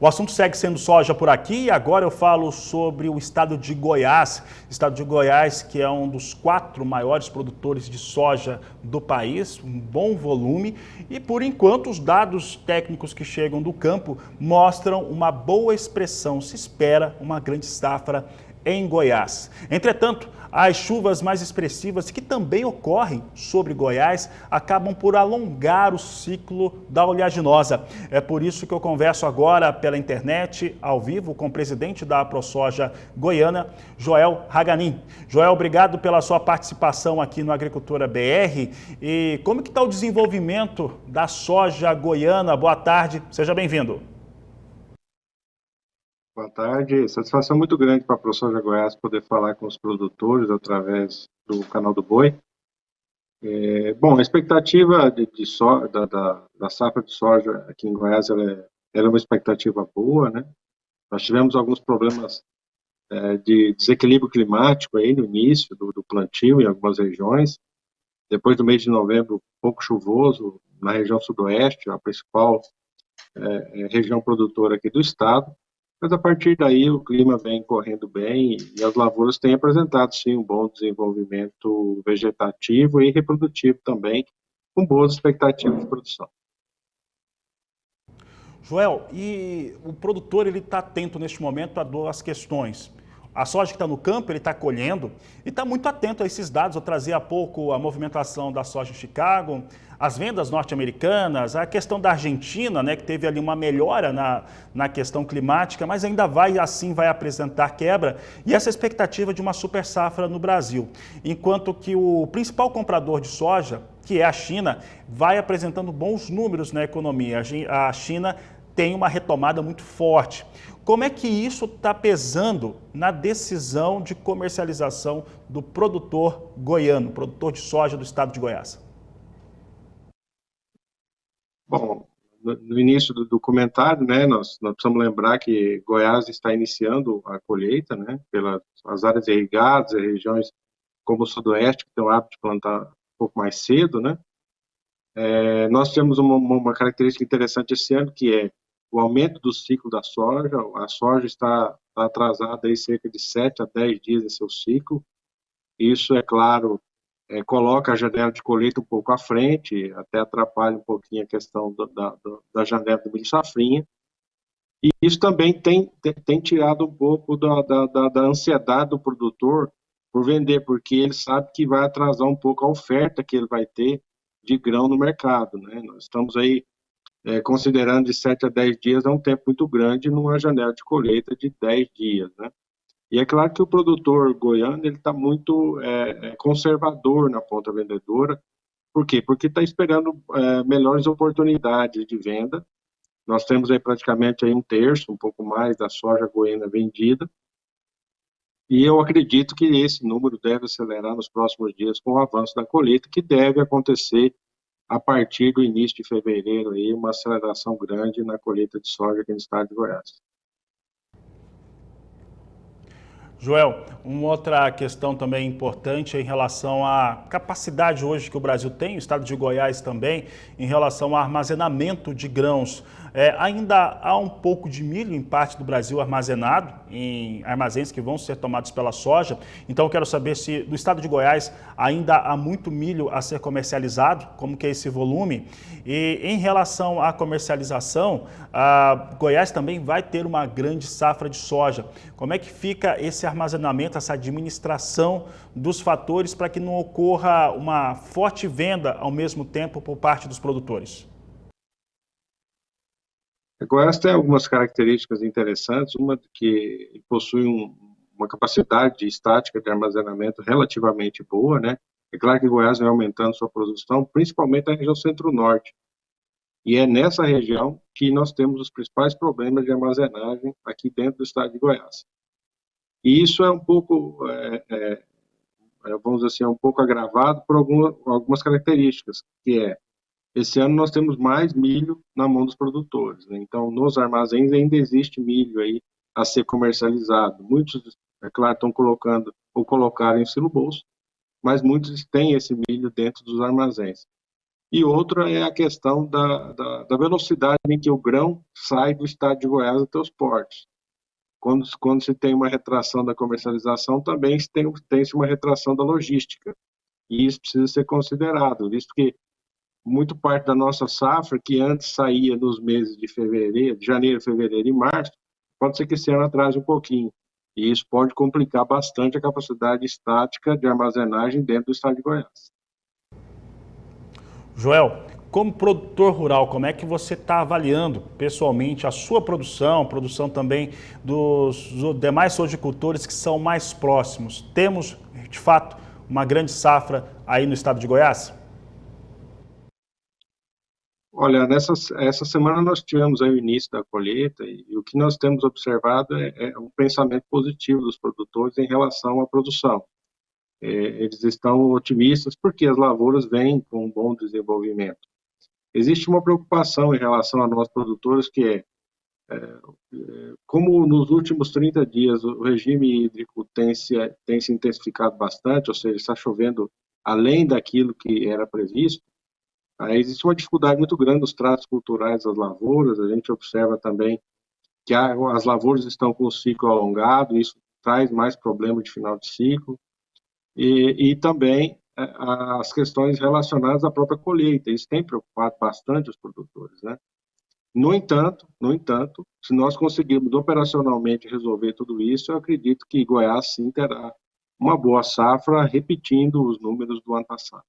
O assunto segue sendo soja por aqui e agora eu falo sobre o estado de Goiás. Estado de Goiás, que é um dos 4 maiores produtores de soja do país, um bom volume. E por enquanto os dados técnicos que chegam do campo mostram uma boa expressão. Se espera uma grande safra em Goiás. Entretanto, as chuvas mais expressivas que também ocorrem sobre Goiás acabam por alongar o ciclo da oleaginosa. É por isso que eu converso agora pela internet, ao vivo, com o presidente da AproSoja Goiana, Joel Haganin. Joel, obrigado pela sua participação aqui no Agricultura BR. E como que está o desenvolvimento da soja goiana? Boa tarde, seja bem-vindo. Boa tarde, satisfação muito grande para a AproSoja Goiás poder falar com os produtores através do canal do Boi. Bom, a expectativa da safra de soja aqui em Goiás ela é uma expectativa boa, né? Nós tivemos alguns problemas de desequilíbrio climático aí no início do plantio em algumas regiões. Depois do mês de novembro, pouco chuvoso na região sudoeste, a principal região produtora aqui do estado. Mas a partir daí o clima vem correndo bem e as lavouras têm apresentado sim um bom desenvolvimento vegetativo e reprodutivo também, com boas expectativas de produção. Joel, e o produtor ele está atento neste momento a 2 questões. A soja que está no campo, ele está colhendo e está muito atento a esses dados. Eu trazia há pouco a movimentação da soja em Chicago, as vendas norte-americanas, a questão da Argentina, né, que teve ali uma melhora na questão climática, mas ainda vai apresentar quebra e essa expectativa de uma super safra no Brasil. Enquanto que o principal comprador de soja, que é a China, vai apresentando bons números na economia. A China tem uma retomada muito forte. Como é que isso está pesando na decisão de comercialização do produtor goiano, produtor de soja do estado de Goiás? Bom, no início do comentário, né, nós precisamos lembrar que Goiás está iniciando a colheita, né, pelas áreas irrigadas, regiões como o sudoeste, que tem o hábito de plantar um pouco mais cedo, né. Nós temos uma característica interessante esse ano, que é o aumento do ciclo da soja. A soja está atrasada aí cerca de 7 a 10 dias em seu ciclo. Isso, é claro, coloca a janela de colheita um pouco à frente, até atrapalha um pouquinho a questão da janela do milho safrinha. E isso também tem tirado um pouco da ansiedade do produtor por vender, porque ele sabe que vai atrasar um pouco a oferta que ele vai ter de grão no mercado, né? Nós estamos aí considerando de 7 a 10 dias, é um tempo muito grande numa janela de colheita de 10 dias, né? E é claro que o produtor goiano ele está muito conservador na ponta vendedora. Por quê? Porque está esperando melhores oportunidades de venda. Nós temos aí praticamente aí 1/3, um pouco mais da soja goiana vendida. E eu acredito que esse número deve acelerar nos próximos dias com o avanço da colheita, que deve acontecer a partir do início de fevereiro, aí, uma aceleração grande na colheita de soja aqui no estado de Goiás. Joel, uma outra questão também importante é em relação à capacidade hoje que o Brasil tem, o estado de Goiás também, em relação ao armazenamento de grãos. Ainda há um pouco de milho em parte do Brasil armazenado em armazéns que vão ser tomados pela soja. Então eu quero saber se no estado de Goiás ainda há muito milho a ser comercializado, como que é esse volume. E em relação à comercialização, a Goiás também vai ter uma grande safra de soja. Como é que fica esse armazenamento, essa administração dos fatores para que não ocorra uma forte venda ao mesmo tempo por parte dos produtores? Goiás tem algumas características interessantes, uma que possui uma capacidade estática de armazenamento relativamente boa, né? É claro que Goiás vem aumentando sua produção, principalmente na região centro-norte. E é nessa região que nós temos os principais problemas de armazenagem aqui dentro do estado de Goiás. E isso é um pouco, vamos dizer assim, um pouco agravado por algumas características, que esse ano nós temos mais milho na mão dos produtores, né? Então, nos armazéns ainda existe milho aí a ser comercializado. Muitos, é claro, estão colocando ou colocaram em silo bolso, mas muitos têm esse milho dentro dos armazéns. E outra é a questão da velocidade em que o grão sai do estado de Goiás até os portos. Quando se tem uma retração da comercialização, também tem-se uma retração da logística. E isso precisa ser considerado, visto que muito parte da nossa safra, que antes saía nos meses de janeiro, fevereiro e março, pode ser que esse ano atrase um pouquinho. E isso pode complicar bastante a capacidade estática de armazenagem dentro do estado de Goiás. Joel, como produtor rural, como é que você está avaliando pessoalmente a sua produção, produção também dos demais sojicultores que são mais próximos? Temos, de fato, uma grande safra aí no estado de Goiás? Olha, essa semana nós tivemos aí o início da colheita e o que nós temos observado é um pensamento positivo dos produtores em relação à produção. Eles estão otimistas porque as lavouras vêm com um bom desenvolvimento. Existe uma preocupação em relação a nós produtores que como nos últimos 30 dias o regime hídrico tem se intensificado bastante, ou seja, está chovendo além daquilo que era previsto, aí existe uma dificuldade muito grande nos tratos culturais das lavouras. A gente observa também que as lavouras estão com o ciclo alongado, isso traz mais problemas de final de ciclo, e também as questões relacionadas à própria colheita. Isso tem preocupado bastante os produtores, né? No entanto, se nós conseguirmos operacionalmente resolver tudo isso, eu acredito que Goiás sim terá uma boa safra, repetindo os números do ano passado.